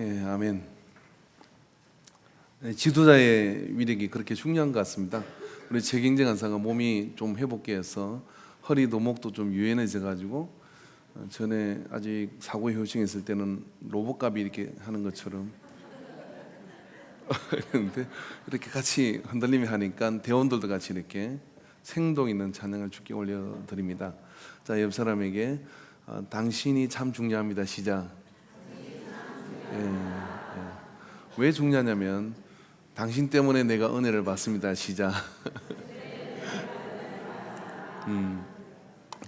예, 아멘. 지도자의 위력이 그렇게 중요한 것 같습니다. 우리 최경재 간사가 몸이 좀 회복해서 허리도 목도 좀 유연해져 가지고 전에 아직 사고 효증했을 때는 로봇갑이 이렇게 하는 것처럼 그런데 이렇게 같이 흔들림이 하니까 대원들도 같이 이렇게 생동 있는 찬양을 주께 올려드립니다. 자, 옆 사람에게 당신이 참 중요합니다. 시작. 왜 중요하냐면 당신 때문에 내가 은혜를 받습니다. 시작.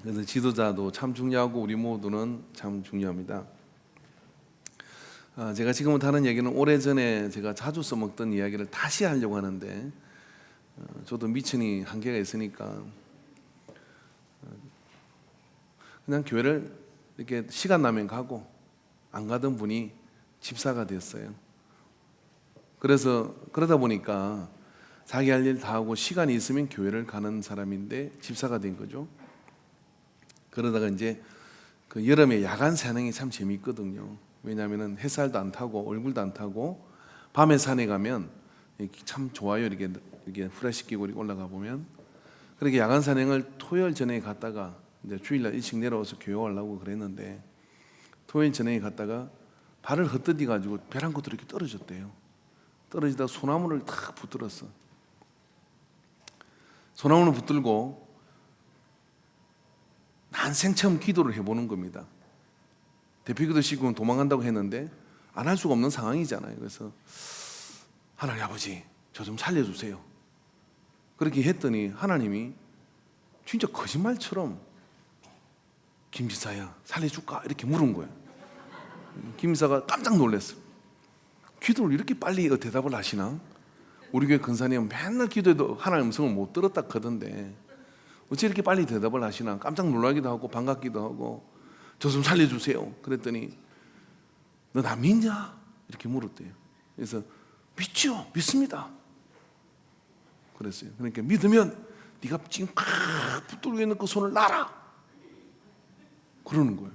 그래서 지도자도 참 중요하고 우리 모두는 참 중요합니다. 제가 지금부터 하는 얘기는 오래전에 제가 자주 써먹던 이야기를 다시 하려고 하는데 저도 미천이 한계가 있으니까 그냥 교회를 이렇게 시간 나면 가고 안 가던 분이 집사가 됐어요. 그래서 그러다 보니까 자기 할 일 다 하고 시간이 있으면 교회를 가는 사람인데 집사가 된 거죠. 그러다가 이제 그 여름에 야간 사냥이 참 재미있거든요. 왜냐하면 햇살도 안 타고 얼굴도 안 타고 밤에 산에 가면 참 좋아요. 이렇게 후레쉬 끼고 이렇게 올라가 보면 그렇게 야간 사냥을 토요일 저녁에 갔다가 이제 주일날 일찍 내려와서 교회 오려고 그랬는데 토요일 저녁에 갔다가 발을 헛디뎌 가지고 벼랑 끝으로 이렇게 떨어졌대요. 떨어지다 소나무를 탁 붙들었어. 소나무를 붙들고 난생 처음 기도를 해보는 겁니다. 대피기도 시키고 도망간다고 했는데 안 할 수가 없는 상황이잖아요. 그래서 하나님 아버지 저 좀 살려주세요. 그렇게 했더니 하나님이 진짜 거짓말처럼 김 지사야 살려줄까? 이렇게 물은 거예요. 김 지사가 깜짝 놀랐어요. 기도를 이렇게 빨리 대답을 하시나? 우리 교회 근사님은 맨날 기도해도 하나님 음성을 못 들었다 하던데 어째 이렇게 빨리 대답을 하시나? 깜짝 놀라기도 하고 반갑기도 하고 저 좀 살려주세요. 그랬더니 너 나 믿냐? 이렇게 물었대요. 그래서 믿죠. 믿습니다. 그랬어요. 그러니까 믿으면 네가 지금 붙들고 있는 그 손을 놔라. 그러는 거예요.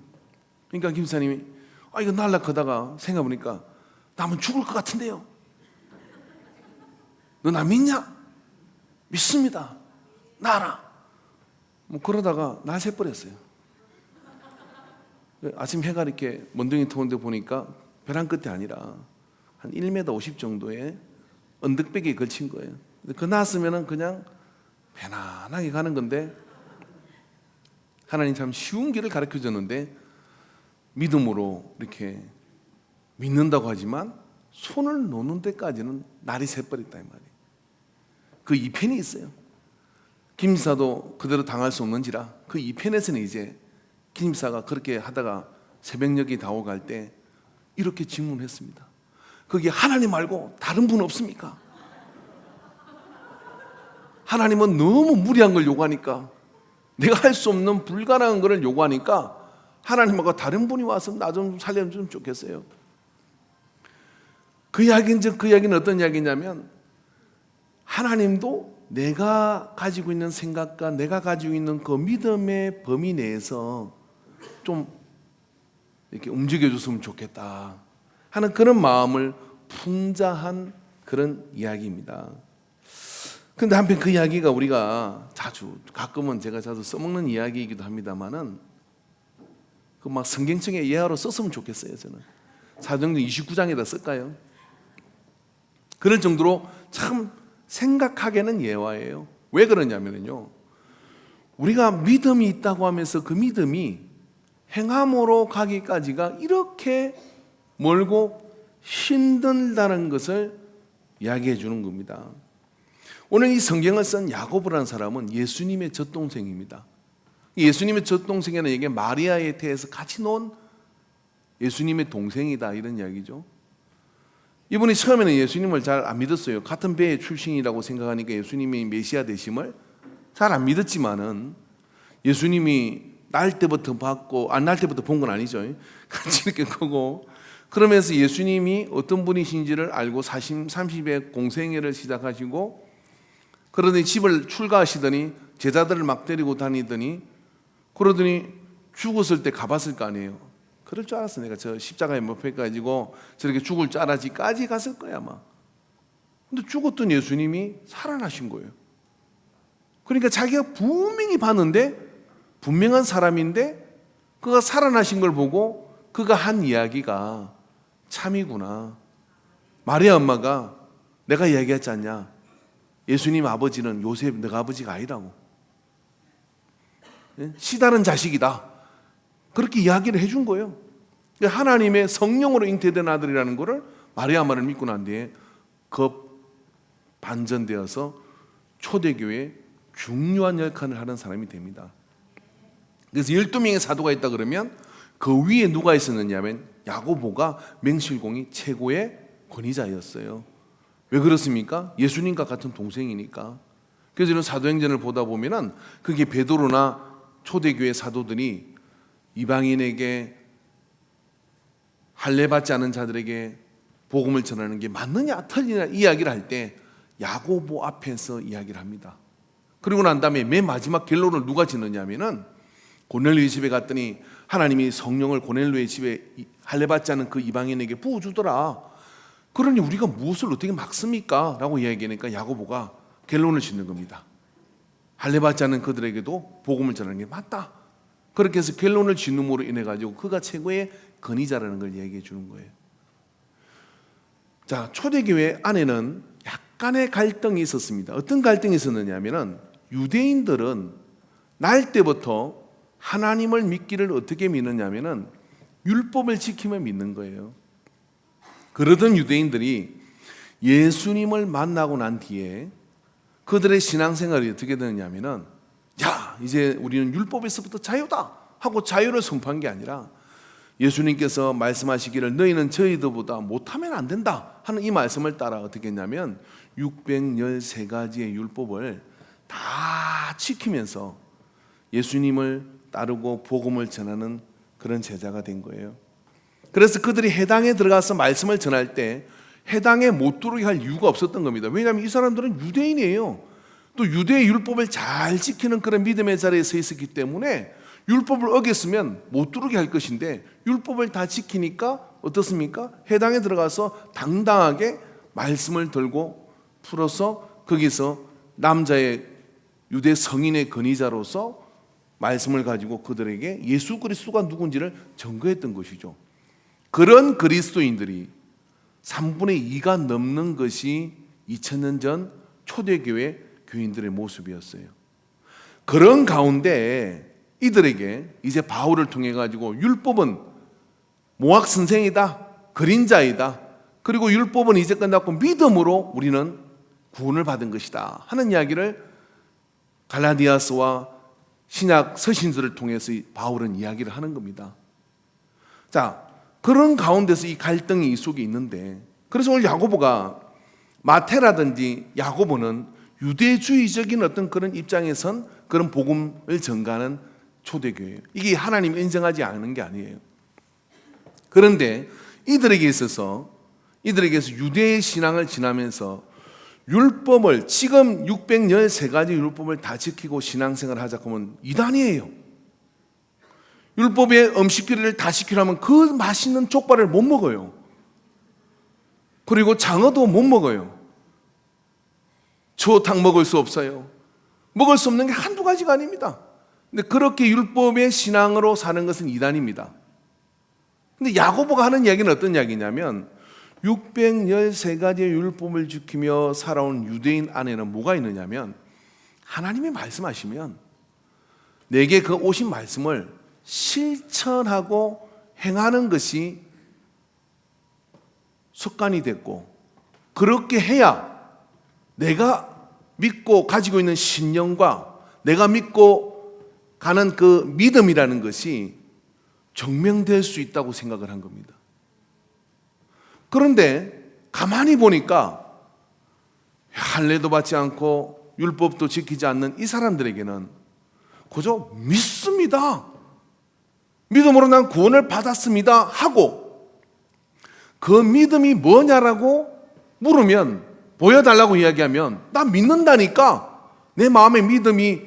그러니까 김사님이 이거 날락하다가 생각해보니까 나면 죽을 것 같은데요. 너 나 믿냐? 믿습니다. 놔라. 뭐 그러다가 날 새버렸어요. 아침 해가 이렇게 먼둥이 터오는데 보니까 벼랑 끝이 아니라 한 1m 50 정도의 언덕배기에 걸친 거예요. 그 나왔으면 그냥 편안하게 가는 건데 하나님 참 쉬운 길을 가르쳐 줬는데 믿음으로 이렇게 믿는다고 하지만 손을 놓는 데까지는 날이 새버렸다 이 말이에요. 그 2편이 있어요. 김 지사도 그대로 당할 수 없는지라 그 2편에서는 이제 김 지사가 그렇게 하다가 새벽녘에 다오갈 때 이렇게 질문했습니다. 거기 하나님 말고 다른 분 없습니까? 하나님은 너무 무리한 걸 요구하니까 내가 할 수 없는 불가능한 것을 요구하니까 하나님하고 다른 분이 와서 나 좀 살려주면 좋겠어요. 그 이야기는 어떤 이야기냐면 하나님도 내가 가지고 있는 생각과 내가 가지고 있는 그 믿음의 범위 내에서 좀 이렇게 움직여줬으면 좋겠다 하는 그런 마음을 풍자한 그런 이야기입니다. 그런데 한편 그 이야기가 우리가 가끔은 제가 자주 써먹는 이야기이기도 합니다만은 그 막 성경책의 예화로 썼으면 좋겠어요. 저는 사도행전 29장에다 쓸까요? 그럴 정도로 참 생각하기에는 예화예요. 왜 그러냐면요, 우리가 믿음이 있다고 하면서 그 믿음이 행함으로 가기까지가 이렇게 멀고 힘들다는 것을 이야기해 주는 겁니다. 오늘 이 성경을 쓴 야고보라는 사람은 예수님의 젖동생입니다. 예수님의 젖동생이라는 얘기가 마리아의 태에서 같이 논 예수님의 동생이다 이런 이야기죠. 이분이 처음에는 예수님을 잘 안 믿었어요. 같은 배의 출신이라고 생각하니까 예수님이 메시아 되심을 잘 안 믿었지만은 예수님이 날 때부터 본 건 아니죠. 같이 이렇게 보고 그러면서 예수님이 어떤 분이신지를 알고 30의 공생애를 시작하시고 그러더니 집을 출가하시더니 제자들을 막 데리고 다니더니 그러더니 죽었을 때 가봤을 거 아니에요. 그럴 줄 알았어. 내가 저 십자가에 못 박혀가지고 저렇게 죽을 줄 알았지까지 갔을 거야 아마. 근데 죽었던 예수님이 살아나신 거예요. 그러니까 자기가 분명히 봤는데, 분명한 사람인데 그가 살아나신 걸 보고 그가 한 이야기가 참이구나. 마리아 엄마가 내가 이야기했지 않냐, 예수님 아버지는 요셉 너가 아버지가 아니라고, 시다른 자식이다, 그렇게 이야기를 해준 거예요. 하나님의 성령으로 잉태된 아들이라는 것을 마리아 엄마를 믿고 난 뒤에 반전되어서 초대교회에 중요한 역할을 하는 사람이 됩니다. 그래서 12명의 사도가 있다 그러면 그 위에 누가 있었느냐면 야고보가 맹실공이 최고의 권위자였어요. 왜 그렇습니까? 예수님과 같은 동생이니까. 그래서 이런 사도행전을 보다 보면은 그게 베드로나 초대교회 사도들이 이방인에게 할례받지 않은 자들에게 복음을 전하는 게 맞느냐 틀리냐 이야기를 할 때 야고보 앞에서 이야기를 합니다. 그리고 난 다음에 맨 마지막 결론을 누가 짓느냐면은 고넬료의 집에 갔더니 하나님이 성령을 고넬료의 집에 할례받지 않은 그 이방인에게 부어주더라. 그러니 우리가 무엇을 어떻게 막습니까? 라고 이야기하니까 야고보가 결론을 짓는 겁니다. 할례받지 않은 그들에게도 복음을 전하는 게 맞다. 그렇게 해서 결론을 짓는으로 인해 가지고 그가 최고의 권위자라는 걸 얘기해 주는 거예요. 자, 초대교회 안에는 약간의 갈등이 있었습니다. 어떤 갈등이 있었느냐면은 유대인들은 날 때부터 하나님을 믿기를 어떻게 믿느냐면은 율법을 지키며 믿는 거예요. 그러던 유대인들이 예수님을 만나고 난 뒤에 그들의 신앙생활이 어떻게 되느냐면은 야, 이제 우리는 율법에서부터 자유다 하고 자유를 선포한 게 아니라 예수님께서 말씀하시기를 너희는 저희들보다 못하면 안 된다 하는 이 말씀을 따라 어떻게 했냐면 613가지의 율법을 다 지키면서 예수님을 따르고 복음을 전하는 그런 제자가 된 거예요. 그래서 그들이 해당에 들어가서 말씀을 전할 때 해당에 못 들어오게 할 이유가 없었던 겁니다. 왜냐하면 이 사람들은 유대인이에요. 또 유대의 율법을 잘 지키는 그런 믿음의 자리에 서 있었기 때문에 율법을 어겼으면 못 들어오게 할 것인데 율법을 다 지키니까 어떻습니까? 해당에 들어가서 당당하게 말씀을 들고 풀어서 거기서 남자의 유대 성인의 권위자로서 말씀을 가지고 그들에게 예수 그리스도가 누군지를 증거했던 것이죠. 그런 그리스도인들이 3분의 2가 넘는 것이 2000년 전 초대교회 교인들의 모습이었어요. 그런 가운데 이들에게 이제 바울을 통해 가지고 율법은 모학 선생이다, 그림자이다, 그리고 율법은 이제 끝났고 믿음으로 우리는 구원을 받은 것이다 하는 이야기를 갈라디아서와 신약 서신서를 통해서 바울은 이야기를 하는 겁니다. 자, 그런 가운데서 이 갈등이 이 속에 있는데, 그래서 오늘 야고보가 마태라든지 야고보는 유대주의적인 어떤 그런 입장에 선 그런 복음을 전가하는 초대교회예요. 이게 하나님이 인정하지 않는 게 아니에요. 그런데 이들에게 있어서 이들에게서 유대의 신앙을 지나면서 율법을 지금 613가지 율법을 다 지키고 신앙생활을 하자 하면 이단이에요. 율법의 음식거리를 다 지키려면 그 맛있는 족발을 못 먹어요. 그리고 장어도 못 먹어요. 추어탕 먹을 수 없어요. 먹을 수 없는 게 한두 가지가 아닙니다. 근데 그렇게 율법의 신앙으로 사는 것은 이단입니다. 근데 야고보가 하는 이야기는 어떤 이야기냐면 613가지의 율법을 지키며 살아온 유대인 안에는 뭐가 있느냐면 하나님이 말씀하시면 내게 그 오신 말씀을 실천하고 행하는 것이 습관이 됐고, 그렇게 해야 내가 믿고 가지고 있는 신령과 내가 믿고 가는 그 믿음이라는 것이 증명될 수 있다고 생각을 한 겁니다. 그런데 가만히 보니까 할례도 받지 않고 율법도 지키지 않는 이 사람들에게는 그저 믿습니다, 믿음으로 난 구원을 받았습니다 하고 그 믿음이 뭐냐라고 물으면, 보여달라고 이야기하면 나 믿는다니까, 내 마음에 믿음이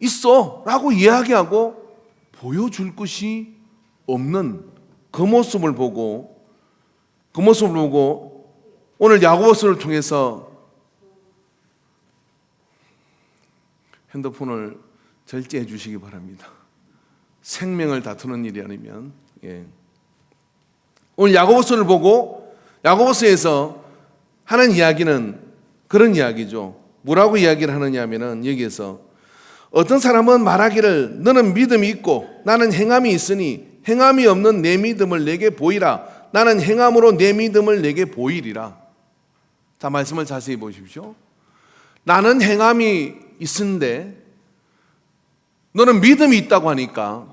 있어 라고 이야기하고 보여줄 것이 없는 그 모습을 보고 오늘 야고보서를 통해서 핸드폰을 절제해 주시기 바랍니다. 생명을 다투는 일이 아니면. 오늘 야고보서를 보고 야고보서에서 하는 이야기는 그런 이야기죠. 뭐라고 이야기를 하느냐 하면은 여기에서 어떤 사람은 말하기를 너는 믿음이 있고 나는 행함이 있으니 행함이 없는 내 믿음을 내게 보이라. 나는 행함으로 내 믿음을 내게 보이리라. 자, 말씀을 자세히 보십시오. 나는 행함이 있는데 너는 믿음이 있다고 하니까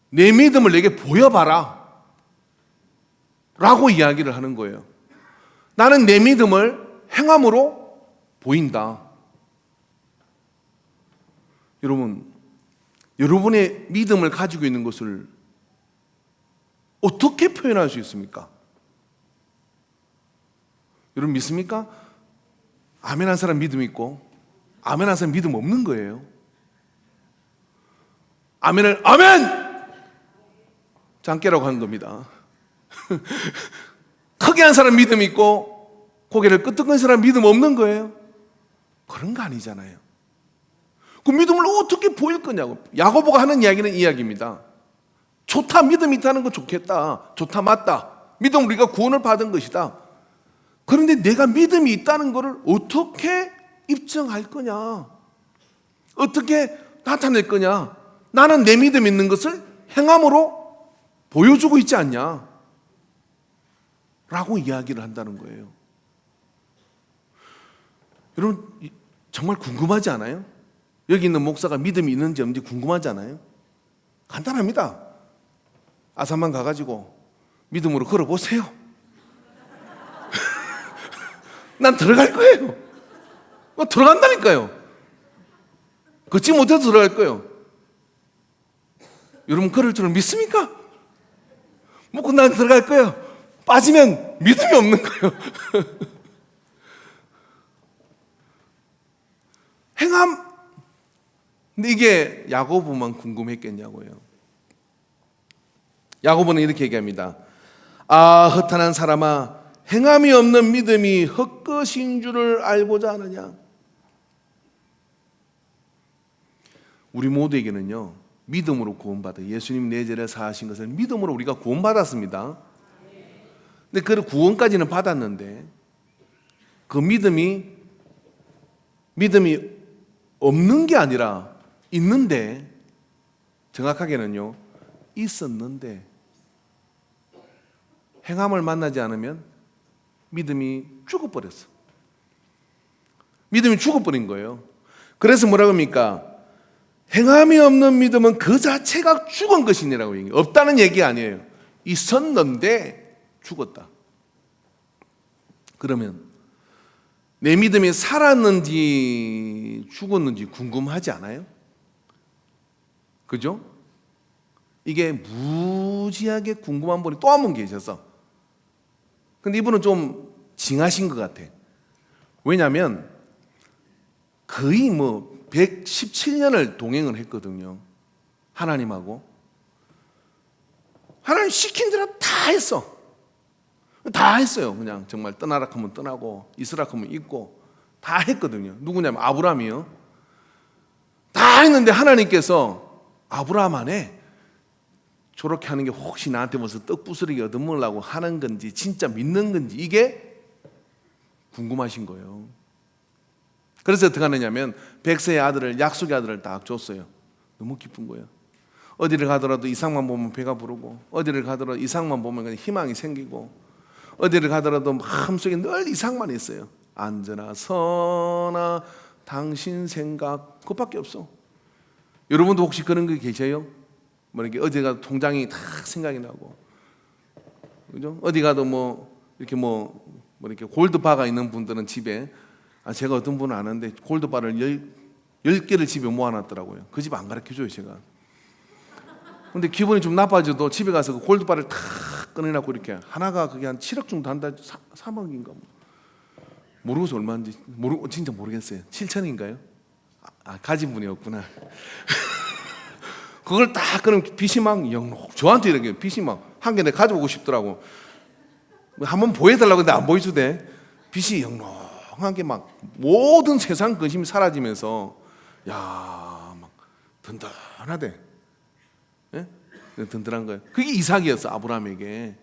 내 믿음을 내게 보여봐라 라고 이야기를 하는 거예요. 나는 내 믿음을 행함으로 보인다. 여러분, 여러분의 믿음을 가지고 있는 것을 어떻게 표현할 수 있습니까? 여러분 믿습니까? 아멘 한 사람 믿음 있고 아멘 한 사람 믿음 없는 거예요. 아멘을 아멘! 장깨라고 하는 겁니다. 크게 한 사람 믿음 있고 고개를 끄덕거리는 사람 믿음 없는 거예요. 그런 거 아니잖아요. 그 믿음을 어떻게 보일 거냐고. 야고보가 하는 이야기는 이 이야기입니다. 좋다, 믿음이 있다는 건 좋겠다. 좋다, 맞다. 믿음 우리가 구원을 받은 것이다. 그런데 내가 믿음이 있다는 것을 어떻게 입증할 거냐? 어떻게 나타낼 거냐? 나는 내 믿음 있는 것을 행함으로 보여주고 있지 않냐? 라고 이야기를 한다는 거예요. 여러분 정말 궁금하지 않아요? 여기 있는 목사가 믿음이 있는지 없는지 궁금하지 않아요? 간단합니다. 아산만 가가지고 믿음으로 걸어보세요. 난 들어갈 거예요. 들어간다니까요. 걷지 못해도 들어갈 거예요. 여러분 그럴 줄은 믿습니까? 먹고 난 들어갈 거예요. 빠지면 믿음이 없는 거예요. 행함. 근데 이게 야고보만 궁금했겠냐고요. 야고보는 이렇게 얘기합니다. 아, 허탄한 사람아, 행함이 없는 믿음이 헛것인 줄을 알고자 하느냐. 우리 모두에게는요, 믿음으로 구원받아 예수님 내 죄를 사하신 것을 믿음으로 우리가 구원받았습니다. 근데 그 구원까지는 받았는데 그 믿음이 없는 게 아니라 있는데, 정확하게는요 있었는데 행함을 만나지 않으면 믿음이 죽어버렸어. 믿음이 죽어버린 거예요. 그래서 뭐라고 합니까? 행함이 없는 믿음은 그 자체가 죽은 것이니라고 얘기해요. 없다는 얘기 아니에요. 있었는데 죽었다. 그러면 내 믿음이 살았는지 죽었는지 궁금하지 않아요? 그죠? 이게 무지하게 궁금한 분이 또 한 분 계셔서, 근데 이분은 좀 징하신 것 같아. 왜냐하면 거의 117년을 동행을 했거든요. 하나님하고. 하나님 시킨 대로 다 했어. 다 했어요. 그냥 정말 떠나라 하면 떠나고 있으라 하면 있고 다 했거든요. 누구냐면 아브라함이요. 다 했는데 하나님께서 아브라함 안에 저렇게 하는 게 혹시 나한테 무슨 떡 부스러기 얻어먹으려고 하는 건지 진짜 믿는 건지 이게 궁금하신 거예요. 그래서 어떻게 하느냐면 백세의 아들을, 약속의 아들을 딱 줬어요. 너무 기쁜 거예요. 어디를 가더라도 이상만 보면 배가 부르고, 어디를 가더라도 이상만 보면 그냥 희망이 생기고, 어디를 가더라도 마음속에 늘 이상만 있어요. 앉으나 서나 당신 생각, 그것밖에 없어. 여러분도 혹시 그런 게 계세요? 이렇게 어디 가도 통장이 다 생각이 나고, 그죠? 어디 가도 이렇게 골드바가 있는 분들은 집에, 제가 어떤 분은 아는데 골드바를 10개를 집에 모아놨더라고요. 그 집 안 가르쳐줘요, 제가. 근데 기분이 좀 나빠져도 집에 가서 그 골드바를 탁 꺼내놓고 이렇게 하나가 그게 한 7억 정도 한다, 3억인가 모르고서 얼마인지 진짜 모르겠어요. 7천인가요? 가진 분이 없구나. 그걸 딱 그럼 빛이 막 영록 저한테 이렇게 빛이 막 한 개 내가 가져오고 싶더라고. 한번 보여달라고 했는데 안 보여주대. 빛이 영롱한 게 막 모든 세상 근심이 사라지면서 막 든든하대. 예? 든든한 거예요. 그게 이삭이었어. 아브라함에게.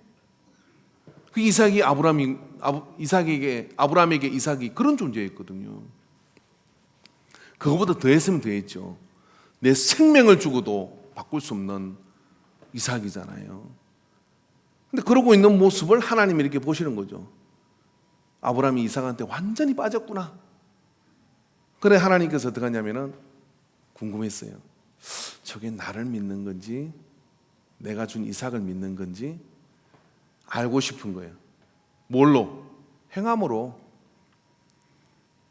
그 이삭이 아브라함에게 이삭이 그런 존재였거든요. 그거보다 더했으면 더했죠. 내 생명을 주고도 바꿀 수 없는 이삭이잖아요. 근데 그러고 있는 모습을 하나님이 이렇게 보시는 거죠. 아브라함이 이삭한테 완전히 빠졌구나. 그래 하나님께서 어떻게 하냐면은 궁금했어요. 저게 나를 믿는 건지 내가 준 이삭을 믿는 건지 알고 싶은 거예요. 뭘로? 행함으로.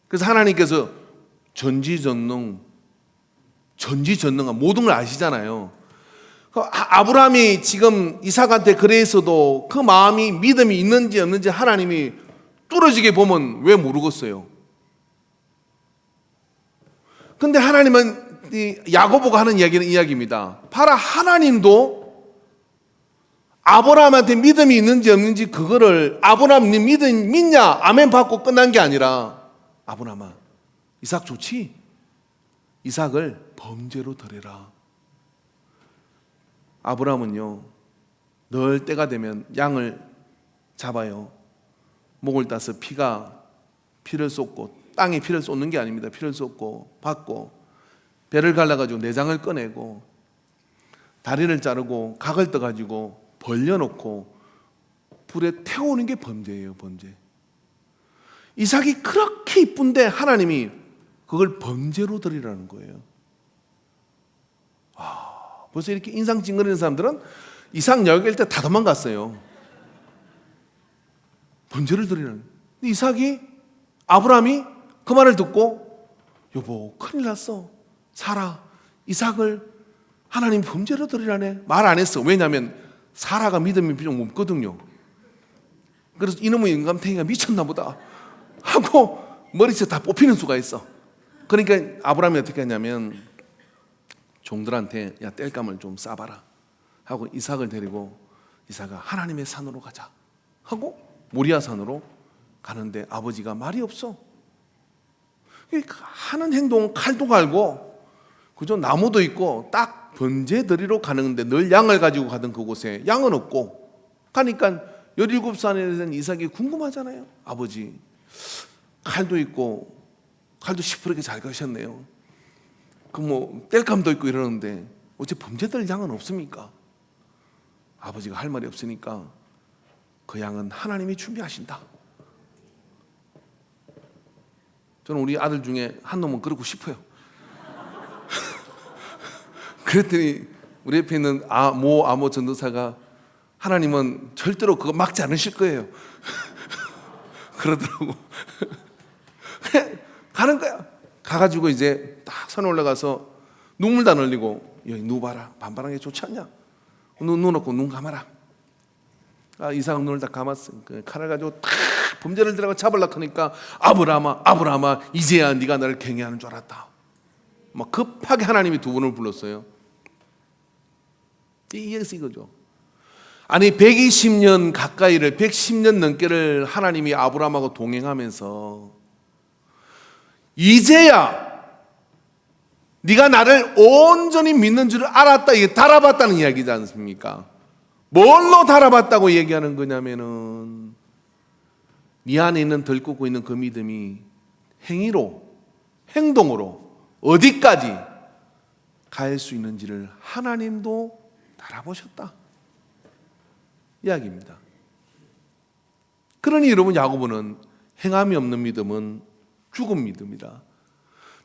그래서 하나님께서 전지전능한 모든 걸 아시잖아요. 아브라함이 지금 이삭한테 그래서도 그 마음이 믿음이 있는지 없는지 하나님이 뚫어지게 보면 왜 모르겠어요. 근데 하나님은 야고보가 하는 이야기는 이야기입니다. 봐라, 하나님도 아브라함한테 믿음이 있는지 없는지 그거를 아브라함 네 믿음 믿냐 아멘 받고 끝난 게 아니라 아브라함아 이삭 좋지? 이삭을 범죄로 드려라. 아브라함은요 늘 때가 되면 양을 잡아요. 목을 따서 피를 쏟고 땅에 피를 쏟는 게 아닙니다. 피를 쏟고 받고 배를 갈라가지고 내장을 꺼내고 다리를 자르고 각을 떠가지고 벌려놓고 불에 태우는 게 범죄예요. 범죄. 이삭이 그렇게 이쁜데 하나님이 그걸 범죄로 드리라는 거예요. 벌써 이렇게 인상 찡그리는 사람들은 이삭 여길 때 다 도망갔어요. 범죄를 드리라는. 이삭이 아브라함이 그 말을 듣고 여보 큰일 났어. 사라 이삭을 하나님 범죄로 드리라네. 말 안 했어. 왜냐하면 사라가 믿음이 좀 없거든요. 그래서 이놈의 영감탱이가 미쳤나 보다 하고 머리채 다 뽑히는 수가 있어. 그러니까 아브라함이 어떻게 했냐면 종들한테 야 땔감을 좀 싸봐라 하고 이삭을 데리고 이삭아 하나님의 산으로 가자 하고 모리아 산으로 가는데 아버지가 말이 없어. 하는 행동은 칼도 갈고 그저 나무도 있고 딱 번제 드리러 가는데 늘 양을 가지고 가던 그곳에 양은 없고 가니까 17살에 된 이삭이 궁금하잖아요. 아버지 칼도 있고 칼도 시퍼렇게 잘 가셨네요. 그 땔감도 있고 이러는데 어째 범죄될 양은 없습니까? 아버지가 할 말이 없으니까 그 양은 하나님이 준비하신다. 저는 우리 아들 중에 한 놈은 그러고 싶어요. 그랬더니 우리 옆에 있는 아모 전도사가 하나님은 절대로 그거 막지 않으실 거예요. 그러더라고. 가는 거야. 가가지고 이제 딱 산 올라가서 눈물 다 흘리고 여기 누 봐라 반반하게 좋지 않냐? 눈 놓고 눈 감아라. 이삭 눈을 다 감았어. 그 칼을 가지고 탁 범죄를 들어가 잡으려고 하니까 아브라함아 이제야 네가 나를 경외하는 줄 알았다. 막 급하게 하나님이 두 분을 불렀어요. 이거죠. 아니 120년 가까이를 110년 넘게를 하나님이 아브라함하고 동행하면서 이제야 네가 나를 온전히 믿는 줄을 알았다. 이게 달아봤다는 이야기지 않습니까? 뭘로 달아봤다고 얘기하는 거냐면은 네 안에 있는 덜고 있는 그 믿음이 행동으로 어디까지 갈 수 있는지를 하나님도 달아보셨다 이야기입니다. 그러니 여러분 야고보는 행함이 없는 믿음은 죽은 믿음이다.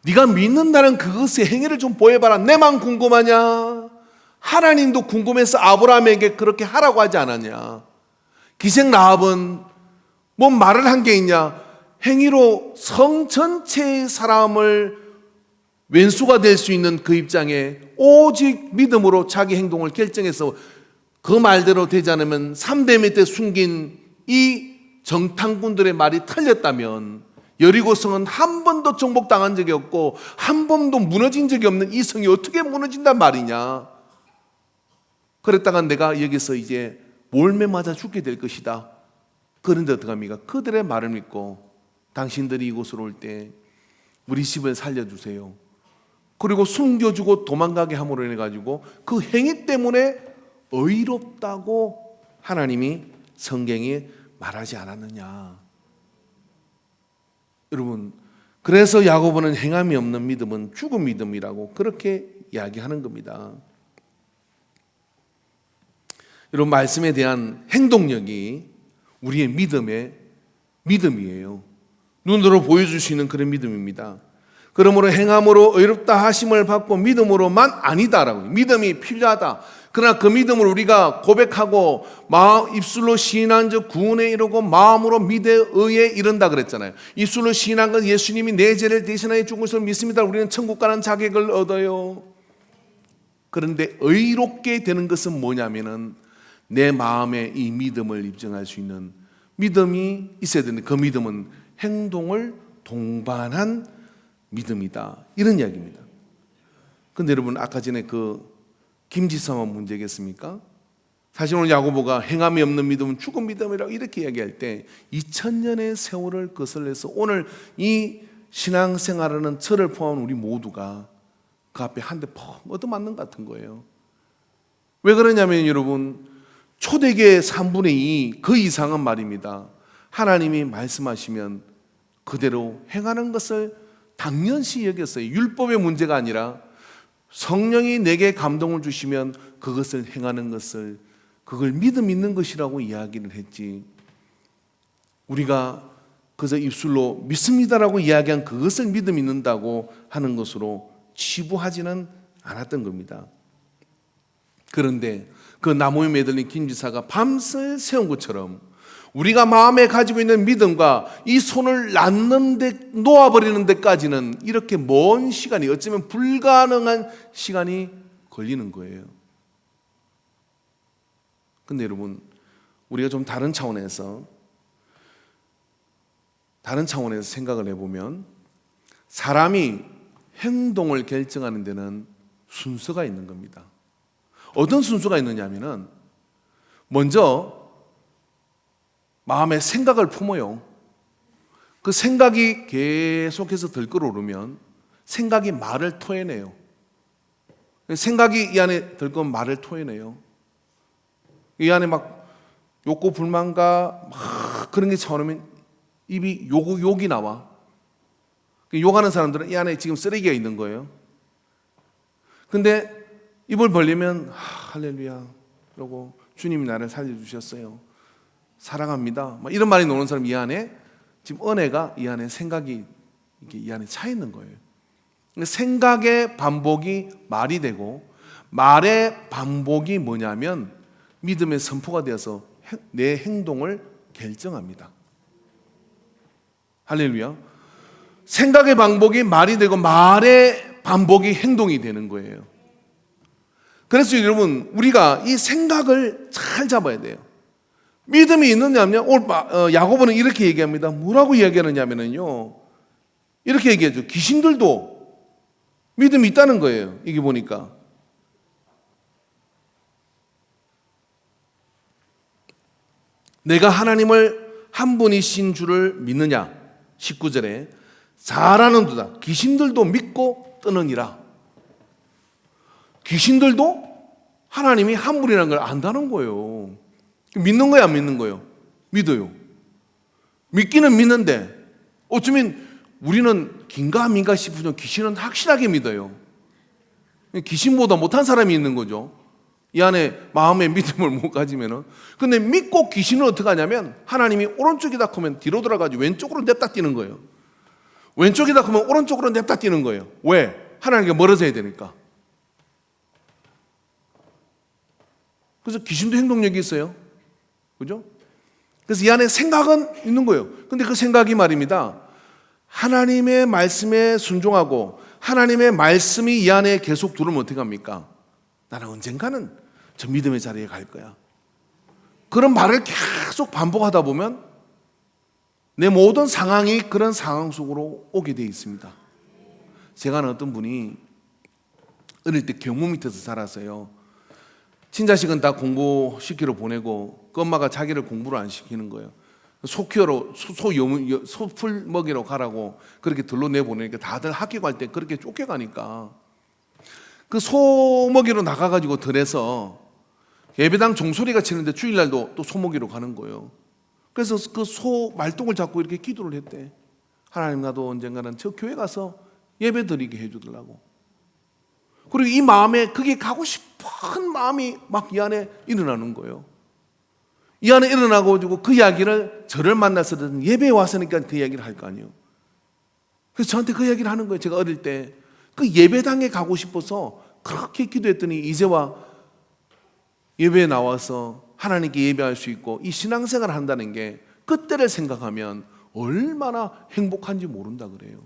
네가 믿는다는 그것의 행위를 좀 보여봐라. 내만 궁금하냐? 하나님도 궁금해서 아브라함에게 그렇게 하라고 하지 않았냐? 기생 라합은 뭔 말을 한 게 있냐? 행위로 성 전체의 사람을 왼수가 될 수 있는 그 입장에 오직 믿음으로 자기 행동을 결정해서 그 말대로 되지 않으면 3대매 때 숨긴 이 정탐꾼들의 말이 틀렸다면 여리고성은 한 번도 정복당한 적이 없고 한 번도 무너진 적이 없는 이 성이 어떻게 무너진단 말이냐? 그랬다가 내가 여기서 이제 몰매 맞아 죽게 될 것이다. 그런데 어떡합니까? 그들의 말을 믿고 당신들이 이곳으로 올 때 우리 집을 살려주세요. 그리고 숨겨주고 도망가게 함으로 인해 가지고 그 행위 때문에 의롭다고 하나님이 성경에 말하지 않았느냐. 여러분, 그래서 야고보는 행함이 없는 믿음은 죽은 믿음이라고 그렇게 이야기하는 겁니다. 여러분, 말씀에 대한 행동력이 우리의 믿음이에요. 눈으로 보여줄 수 있는 그런 믿음입니다. 그러므로 행함으로 의롭다 하심을 받고 믿음으로만 아니다라고. 믿음이 필요하다. 그러나 그 믿음을 우리가 고백하고 입술로 시인한 즉 구원에 이르고 마음으로 믿에 의에 이른다 그랬잖아요. 입술로 시인한 건 예수님이 내 죄를 대신하여 죽은 것을 믿습니다. 우리는 천국 가는 자격을 얻어요. 그런데 의롭게 되는 것은 뭐냐면은 내 마음에 이 믿음을 입증할 수 있는 믿음이 있어야 되는데 그 믿음은 행동을 동반한 믿음이다. 이런 이야기입니다. 그런데 여러분, 아까 전에 그 김지성은 문제겠습니까? 사실 오늘 야고보가 행함이 없는 믿음은 죽은 믿음이라고 이렇게 이야기할 때 2000년의 세월을 거슬러서 오늘 이 신앙생활하는 저를 포함한 우리 모두가 그 앞에 한 대 퍽 얻어맞는 것 같은 거예요. 왜 그러냐면 여러분, 초대교회 3분의 2, 그 이상은 말입니다. 하나님이 말씀하시면 그대로 행하는 것을 당연시 여겼어요. 율법의 문제가 아니라 성령이 내게 감동을 주시면 그것을 행하는 것을, 그걸 믿음 있는 것이라고 이야기를 했지, 우리가 그저 입술로 믿습니다라고 이야기한 그것을 믿음 있는다고 하는 것으로 치부하지는 않았던 겁니다. 그런데 그 나무에 매달린 김지사가 밤을 새운 것처럼 우리가 마음에 가지고 있는 믿음과 이 손을 놓아버리는 데까지는 이렇게 먼 시간이, 어쩌면 불가능한 시간이 걸리는 거예요. 근데 여러분, 우리가 좀 다른 차원에서 생각을 해보면 사람이 행동을 결정하는 데는 순서가 있는 겁니다. 어떤 순서가 있느냐면은 먼저 마음에 생각을 품어요. 그 생각이 계속해서 들끓어오르면 생각이 말을 토해내요. 생각이 이 안에 들끓으면 말을 토해내요. 이 안에 막 욕구 불만과 막 그런 게 차오르면 입이 욕이 나와. 욕하는 사람들은 이 안에 지금 쓰레기가 있는 거예요. 근데 입을 벌리면 할렐루야 그러고 주님이 나를 살려주셨어요, 사랑합니다, 막 이런 말이 나오는 사람, 이 안에 지금 은혜가, 이 안에 생각이 이게 이 안에 차 있는 거예요. 생각의 반복이 말이 되고 말의 반복이 뭐냐면 믿음의 선포가 되어서 내 행동을 결정합니다. 할렐루야. 생각의 반복이 말이 되고 말의 반복이 행동이 되는 거예요. 그래서 여러분, 우리가 이 생각을 잘 잡아야 돼요. 믿음이 있느냐면 야고보는 이렇게 얘기합니다. 뭐라고 이야기하느냐면요, 이렇게 얘기하죠. 귀신들도 믿음이 있다는 거예요. 이게 보니까 내가 하나님을 한 분이신 줄을 믿느냐. 19절에 잘하는도다. 귀신들도 믿고 뜨느니라. 귀신들도 하나님이 한 분이라는 걸 안다는 거예요. 믿는 거야, 안 믿는 거예요? 믿어요. 믿기는 믿는데 어쩌면 우리는 긴가민가 싶으면 귀신은 확실하게 믿어요. 귀신보다 못한 사람이 있는 거죠. 이 안에 마음의 믿음을 못 가지면은. 근데 믿고 귀신은 어떻게 하냐면 하나님이 오른쪽이다 하면 뒤로 돌아가지고 왼쪽으로 냅다 뛰는 거예요. 왼쪽이다 하면 오른쪽으로 냅다 뛰는 거예요. 왜? 하나님께 멀어져야 되니까. 그래서 귀신도 행동력이 있어요. 그죠? 그래서 이 안에 생각은 있는 거예요. 근데 그 생각이 말입니다, 하나님의 말씀에 순종하고 하나님의 말씀이 이 안에 계속 들어오면 어떻게 합니까? 나는 언젠가는 저 믿음의 자리에 갈 거야. 그런 말을 계속 반복하다 보면 내 모든 상황이 그런 상황 속으로 오게 되어 있습니다. 제가 아는 어떤 분이 어릴 때 경무 밑에서 자랐어요. 친자식은 다 공부시키러 보내고 그 엄마가 자기를 공부를 안 시키는 거예요. 소 키우러 소풀 먹이러 가라고 그렇게 들로 내보내니까 다들 학교 갈 때 그렇게 쫓겨가니까 그 소 먹이로 나가가지고 들에서 예배당 종소리가 치는데 주일날도 또 소 먹이로 가는 거예요. 그래서 그 소 말똥을 잡고 이렇게 기도를 했대. 하나님, 나도 언젠가는 저 교회 가서 예배 드리게 해주더라고. 그리고 이 마음에 그게 가고 싶은 마음이 막 이 안에 일어나는 거예요. 이 안에 일어나고 그 이야기를 저를 만나서든 예배에 왔으니까 그 이야기를 할 거 아니에요. 그래서 저한테 그 이야기를 하는 거예요. 제가 어릴 때 그 예배당에 가고 싶어서 그렇게 기도했더니 이제와 예배에 나와서 하나님께 예배할 수 있고 이 신앙생활을 한다는 게 그때를 생각하면 얼마나 행복한지 모른다 그래요.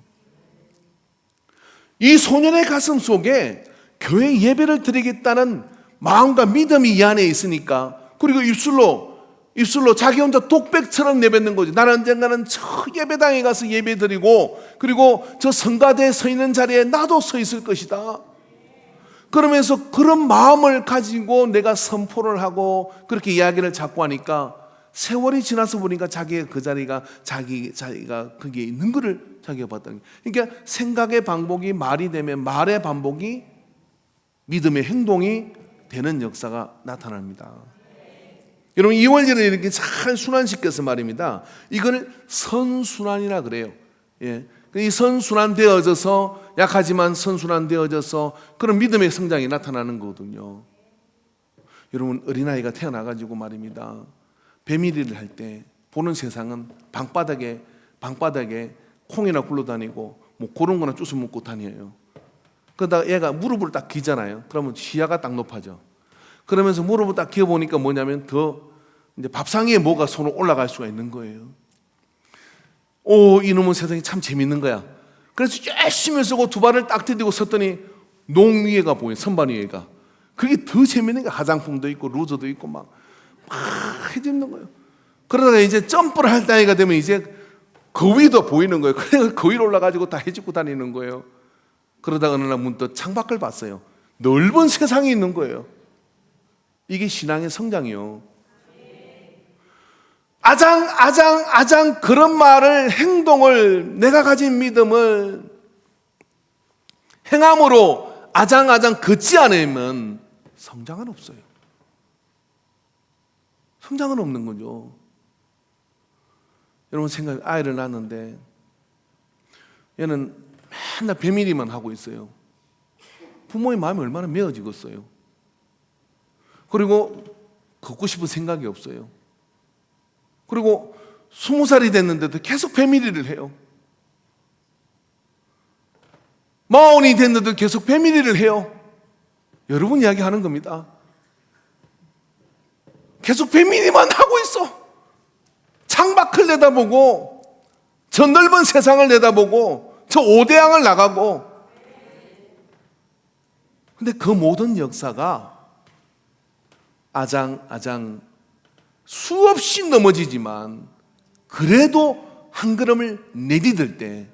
이 소년의 가슴 속에 교회 예배를 드리겠다는 마음과 믿음이 이 안에 있으니까, 그리고 입술로 자기 혼자 독백처럼 내뱉는 거지. 나는 언젠가는 저 예배당에 가서 예배 드리고, 그리고 저 성가대에 서 있는 자리에 나도 서 있을 것이다. 그러면서 그런 마음을 가지고 내가 선포를 하고 그렇게 이야기를 자꾸 하니까 세월이 지나서 보니까 자기의 그 자리가 자기가 거기에 있는 거를 자기가 봤다는 거예요. 그러니까 생각의 반복이 말이 되면 말의 반복이 믿음의 행동이 되는 역사가 나타납니다. 여러분, 이 원리를 이렇게 잘 순환시켜서 말입니다. 이걸 선순환이라 그래요. 예. 이 선순환되어져서, 약하지만 선순환되어져서 그런 믿음의 성장이 나타나는 거거든요. 여러분, 어린아이가 태어나가지고 말입니다. 배밀이를 할 때 보는 세상은 방바닥에 콩이나 굴러다니고 뭐 그런 거나 주워 먹고 다녀요. 그러다가 얘가 무릎을 딱 기잖아요. 그러면 시야가 딱 높아져. 그러면서 무릎을 딱 기어보니까 뭐냐면 더 이제 밥상 위에 뭐가 손으로 올라갈 수가 있는 거예요. 오, 이놈은 세상이 참 재밌는 거야. 그래서 열심히 쓰고 두 발을 딱 디디고 섰더니 농 위에가 보여, 선반 위에가. 그게 더 재밌는 거야. 화장품도 있고 루저도 있고 막 해집는 거예요. 그러다가 이제 점프를 할 나이가 되면 이제 그 위도 보이는 거예요. 그래서 그 위로 올라가지고 다 해집고 다니는 거예요. 그러다가 어느 날 문득 창밖을 봤어요. 넓은 세상이 있는 거예요. 이게 신앙의 성장이요. 아장 그런 말을, 행동을, 내가 가진 믿음을 행함으로 아장 걷지 않으면 성장은 없어요. 성장은 없는 거죠. 여러분 아이를 낳았는데 얘는 맨날 배밀이만 하고 있어요. 부모의 마음이 얼마나 메어지겠어요. 그리고 걷고 싶은 생각이 없어요. 그리고 20살이 됐는데도 계속 배밀이를 해요. 40이 됐는데도 계속 배밀이를 해요. 여러분 이야기하는 겁니다. 계속 배밀이만 하고 있어. 창밖을 내다보고 저 넓은 세상을 내다보고 저 오대양을 나가고. 근데 그 모든 역사가 아장 수없이 넘어지지만 그래도 한 걸음을 내디딜 때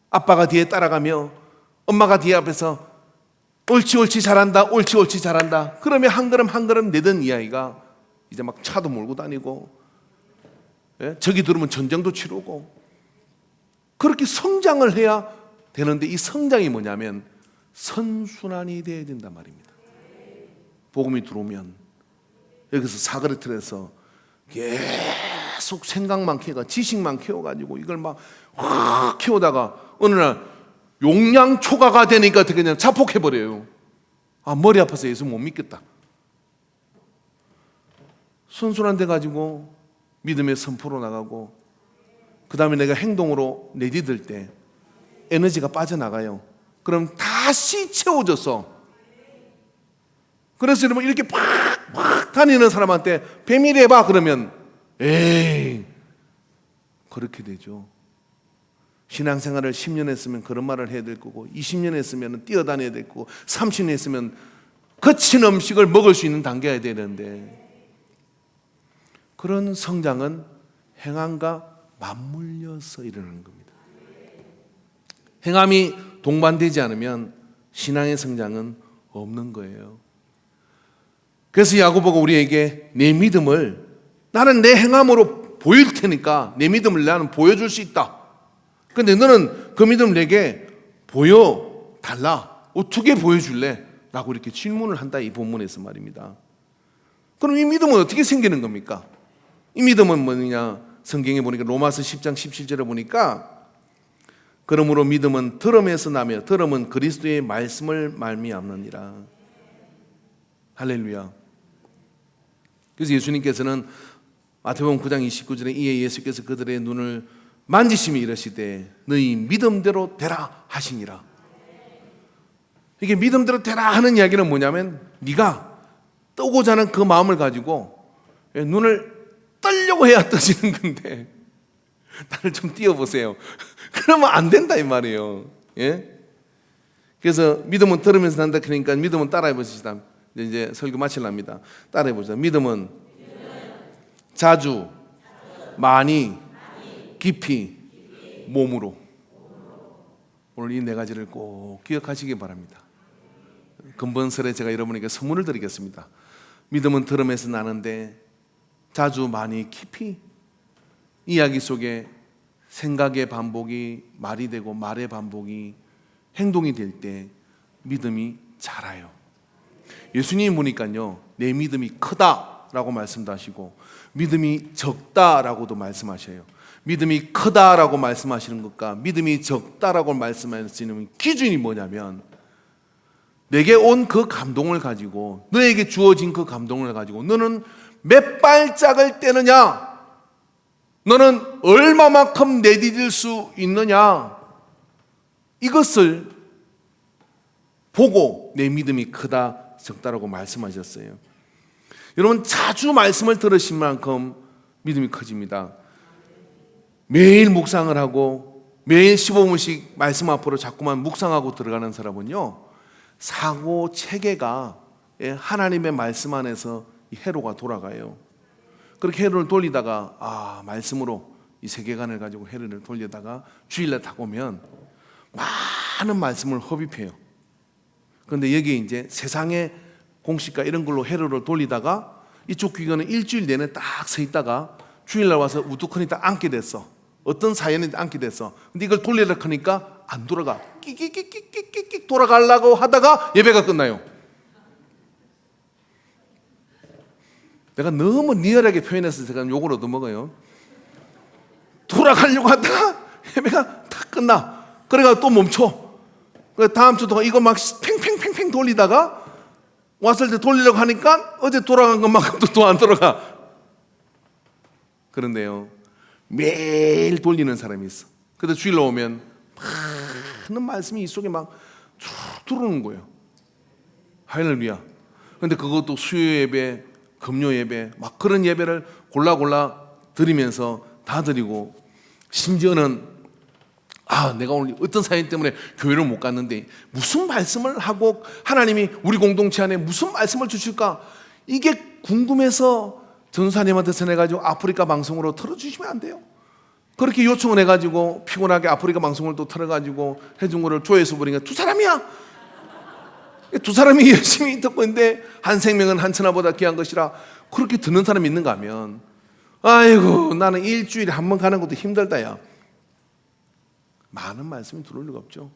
아빠가 뒤에 따라가며 엄마가 뒤에 앞에서 옳지 잘한다 그러면 한 걸음 내던 이 아이가 이제 막 차도 몰고 다니고, 예? 저기 들으면 전쟁도 치르고 그렇게 성장을 해야 되는데, 이 성장이 뭐냐면 선순환이 되어야 된단 말입니다. 복음이 들어오면 여기서 사그라들어서 계속 생각만 키워가 지식만 키워가지고 이걸 막 확 키우다가 어느 날 용량초가가 되니까 어떻게 그냥 자폭해버려요. 아, 머리 아파서 예수 못 믿겠다. 선순환 돼가지고 믿음의 선포로 나가고, 그 다음에 내가 행동으로 내디딜 때 에너지가 빠져나가요. 그럼 다시 채워져서, 그래서 여러분 이렇게 팍 다니는 사람한테 배밀이 해봐 그러면 에이, 그렇게 되죠. 신앙생활을 10년 했으면 그런 말을 해야 될 거고, 20년 했으면 뛰어다녀야 될 거고, 30년 했으면 거친 음식을 먹을 수 있는 단계가 되는데, 그런 성장은 행함과 맞물려서 일어나는 겁니다. 행함이 동반되지 않으면 신앙의 성장은 없는 거예요. 그래서 야고보가 우리에게 내 믿음을 나는 내 행함으로 보일 테니까 내 믿음을 나는 보여줄 수 있다. 근데 너는 그 믿음을 내게 보여달라. 어떻게 보여줄래? 라고 이렇게 질문을 한다, 이 본문에서 말입니다. 그럼 이 믿음은 어떻게 생기는 겁니까? 이 믿음은 뭐냐? 성경에 보니까 로마서 10장 17절에 보니까 그러므로 믿음은 들음에서 나며 들음은 그리스도의 말씀을 말미암느니라. 할렐루야. 그래서 예수님께서는 마태복음 9장 29절에 이에 예수께서 그들의 눈을 만지시며 이르시되 너희 믿음대로 되라 하시니라. 이게 믿음대로 되라 하는 이야기는 뭐냐면 네가 뜨고자 하는 그 마음을 가지고 눈을 뜨려고 해야 떠지는 건데 나를 좀 띄워보세요. 그러면 안 된다 이 말이에요. 예? 그래서 믿음은 들으면서 난다 그러니까 믿음은 따라해 보시다. 이제 설교 마치랍니다. 따라해 보자. 믿음은 자주, 많이, 깊이, 몸으로. 오늘 이 네 가지를 꼭 기억하시기 바랍니다. 근본설에 제가 여러분에게 선물을 드리겠습니다. 믿음은 들음에서 나는데 자주, 많이, 깊이 이야기 속에 생각의 반복이 말이 되고 말의 반복이 행동이 될 때 믿음이 자라요. 예수님 보니까요, 내 믿음이 크다라고 말씀도 하시고 믿음이 적다라고도 말씀하셔요. 믿음이 크다라고 말씀하시는 것과 믿음이 적다라고 말씀하시는 기준이 뭐냐면 내게 온 그 감동을 가지고 너에게 주어진 그 감동을 가지고 너는 몇 발짝을 떼느냐, 너는 얼마만큼 내디딜 수 있느냐, 이것을 보고 내 믿음이 크다 적다라고 말씀하셨어요. 여러분 자주 말씀을 들으신 만큼 믿음이 커집니다. 매일 묵상을 하고 매일 15분씩 말씀 앞으로 자꾸만 묵상하고 들어가는 사람은요, 사고 체계가 하나님의 말씀 안에서 회로가 돌아가요. 그렇게 회로를 돌리다가 말씀으로 이 세계관을 가지고 회로를 돌리다가 주일날 딱 오면 많은 말씀을 흡입해요. 그런데 여기에 이제 세상의 공식과 이런 걸로 회로를 돌리다가 이쪽 귀가는 일주일 내내 딱 서 있다가 주일날 와서 우두커니 딱 앉게 됐어. 어떤 사연에 앉게 됐어. 근데 이걸 돌리려고 하니까 안 돌아가. 끽끽끽끽끽 돌아가려고 하다가 예배가 끝나요. 내가 너무 리얼하게 표현해서 제가 욕을 얻어먹어요. 돌아가려고 하다가 예배가 다 끝나. 그래가 또 멈춰. 그래 다음 주 동안 이거 막 팽팽팽팽 돌리다가 왔을 때 돌리려고 하니까 어제 돌아간 것만큼도 또 안 돌아가. 그런데요, 매일 돌리는 사람이 있어. 근데 주일로 오면 많은 말씀이 이 속에 막 쭉 들어오는 거예요. 할렐루야. 근데 그것도 수요 예배, 금요 예배, 막 그런 예배를 골라 드리면서 다 드리고, 심지어는 내가 오늘 어떤 사연 때문에 교회를 못 갔는데 무슨 말씀을 하고 하나님이 우리 공동체 안에 무슨 말씀을 주실까, 이게 궁금해서 전사님한테 전해가지고 아프리카 방송으로 틀어주시면 안 돼요. 그렇게 요청을 해가지고 피곤하게 아프리카 방송을 또 틀어가지고 해준 거를 조회수 보니까 두 사람이야. 두 사람이 열심히 듣고 있는데 한 생명은 한 천하보다 귀한 것이라 그렇게 듣는 사람이 있는가 하면 아이고 나는 일주일에 한 번 가는 것도 힘들다 야. 많은 말씀이 들어올 리가 없죠.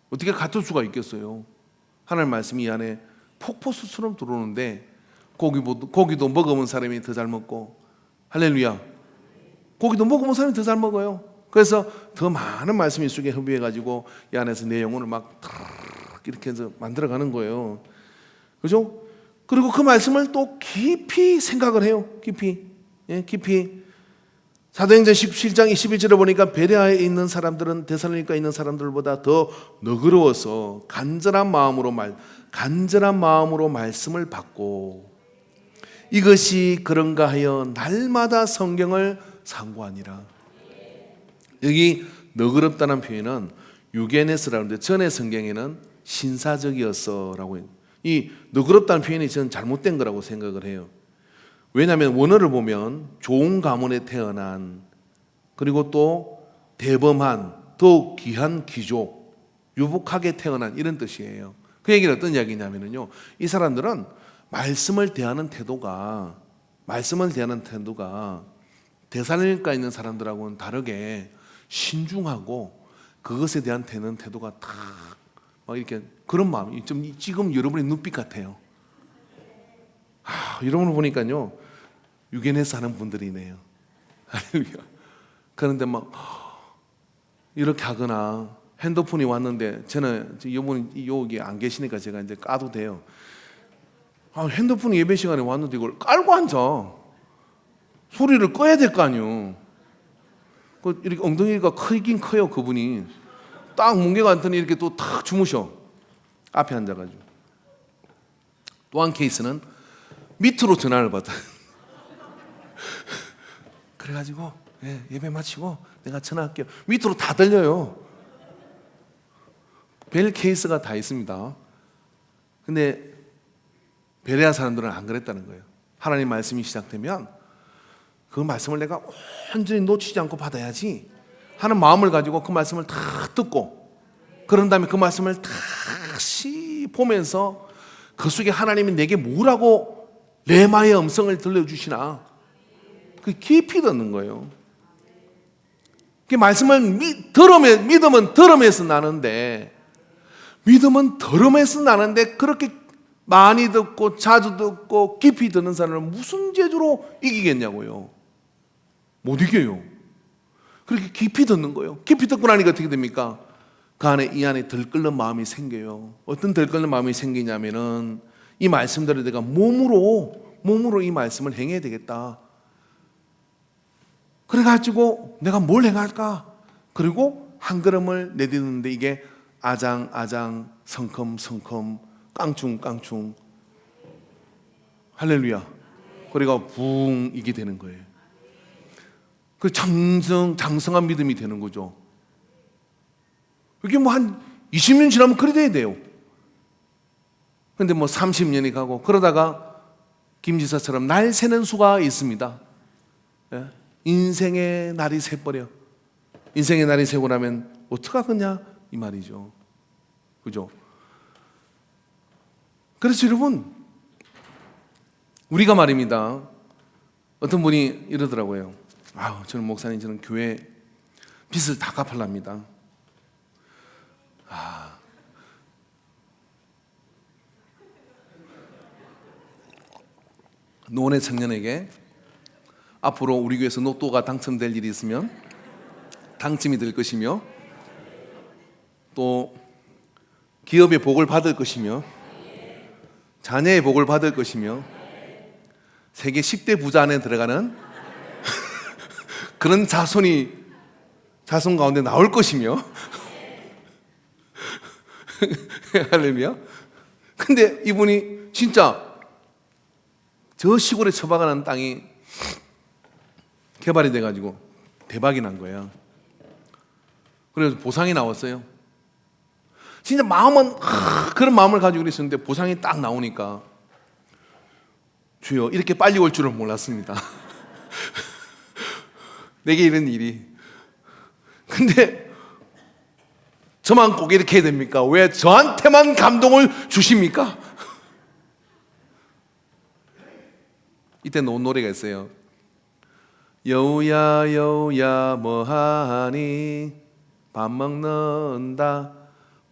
어떻게 같을 수가 있겠어요. 하나님 말씀이 이 안에 폭포수처럼 들어오는데 고기도 먹어본 사람이 더 잘 먹고, 할렐루야, 고기도 먹어본 사람이 더 잘 먹어요. 그래서 더 많은 말씀이 속에 흡입해가지고 이 안에서 내 영혼을 막 이렇게 해서 만들어가는 거예요. 그죠? 그리고 그 말씀을 또 깊이 생각을 해요. 깊이. 사도행전 17장 21절에 보니까 베레아에 있는 사람들은 데살로니가에 있는 사람들보다 더 너그러워서 간절한 마음으로 말씀을 받고 이것이 그런가 하여 날마다 성경을 상고하니라. 여기 너그럽다는 표현은 유게네스라는데 전의 성경에는 신사적이었어라고 해요. 이 너그럽다는 표현이 저는 잘못된 거라고 생각을 해요. 왜냐하면 원어를 보면 좋은 가문에 태어난, 그리고 또 대범한, 더욱 귀한 귀족, 유복하게 태어난 이런 뜻이에요. 그 얘기는 어떤 이야기냐면요, 이 사람들은 말씀을 대하는 태도가 데살로니가 있는 사람들하고는 다르게 신중하고 그것에 대한 태도가 다 막 이렇게 그런 마음이 좀 지금 여러분의 눈빛 같아요. 여러분을 보니까요 유견에서 하는 분들이네요. 할렐루야. 그런데 막 이렇게 하거나 핸드폰이 왔는데 저는 이분이 여기 안 계시니까 제가 이제 까도 돼요. 핸드폰이 예배 시간에 왔는데 이걸 깔고 앉아. 소리를 꺼야 될 거 아니요. 이렇게 엉덩이가 크긴 커요. 그분이 딱 뭉개가 앉더니 이렇게 또 탁 주무셔. 앞에 앉아가지고. 또 한 케이스는 밑으로 전화를 받아. 그래가지고 예배 마치고 내가 전화할게요. 밑으로 다 들려요. 별 케이스가 다 있습니다. 근데 베레아 사람들은 안 그랬다는 거예요. 하나님 말씀이 시작되면 그 말씀을 내가 완전히 놓치지 않고 받아야지 하는 마음을 가지고 그 말씀을 다 듣고 그런 다음에 그 말씀을 다시 보면서 그 속에 하나님이 내게 뭐라고 레마의 음성을 들려주시나 그 깊이 듣는 거예요. 그 말씀을 믿음은 들음에서 나는데 그렇게 많이 듣고 자주 듣고 깊이 듣는 사람을 무슨 재주로 이기겠냐고요. 못 이겨요. 그렇게 깊이 듣는 거예요. 깊이 듣고 나니까 어떻게 됩니까? 이 안에 들끓는 마음이 생겨요. 어떤 들끓는 마음이 생기냐면은 이 말씀대로 내가 몸으로 이 말씀을 행해야 되겠다. 그래가지고 내가 뭘 행할까? 그리고 한 걸음을 내딛는데 이게 아장 성컴 깡충 할렐루야. 그리고 붕 이게 되는 거예요. 그 장성한 믿음이 되는 거죠. 이게 뭐 한 20년 지나면 그래 돼야 돼요. 근데 뭐 30년이 가고 그러다가 김지사처럼 날 새는 수가 있습니다. 인생의 날이 새버려. 인생의 날이 새고 나면 어떡하겠냐 이 말이죠. 그죠? 그래서 여러분 우리가 말입니다. 어떤 분이 이러더라고요. 저는 목사님 저는 교회 빚을 다 갚으랍니다. 노원의 청년에게 앞으로 우리 교회에서 로또가 당첨될 일이 있으면 당첨이 될 것이며 또 기업의 복을 받을 것이며 자녀의 복을 받을 것이며 세계 10대 부자 안에 들어가는 그런 자손 가운데 나올 것이며 할렐루야. 근데 이분이 진짜 저 시골에 처박아놓은 땅이 개발이 돼가지고 대박이 난 거예요. 그래서 보상이 나왔어요. 진짜 마음은 그런 마음을 가지고 그랬었는데 보상이 딱 나오니까 주여 이렇게 빨리 올 줄은 몰랐습니다. 내게 이런 일이. 근데 저만 꼭 이렇게 해야 됩니까? 왜 저한테만 감동을 주십니까? 이때 놓은 노래가 있어요. 여우야 여우야 뭐하니 밥 먹는다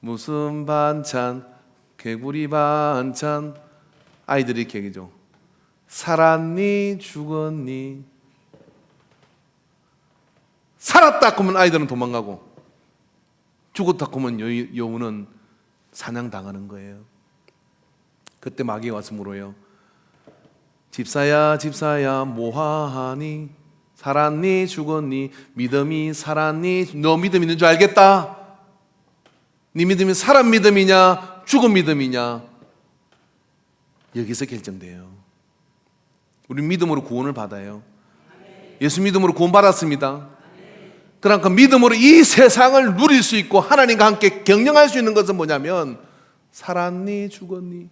무슨 반찬 개구리 반찬 아이들이 이렇게 얘기죠. 살았니 죽었니 살았다 그러면 아이들은 도망가고 죽었다 그러면 여우는 사냥당하는 거예요. 그때 마귀가 와서 물어요. 집사야 뭐하니 살았니 죽었니 믿음이 살았니 너 믿음 있는 줄 알겠다. 네 믿음이 살은 믿음이냐 죽은 믿음이냐 여기서 결정돼요. 우리 믿음으로 구원을 받아요. 예수 믿음으로 구원 받았습니다. 그러니까 믿음으로 이 세상을 누릴 수 있고 하나님과 함께 경영할 수 있는 것은 뭐냐면 살았니 죽었니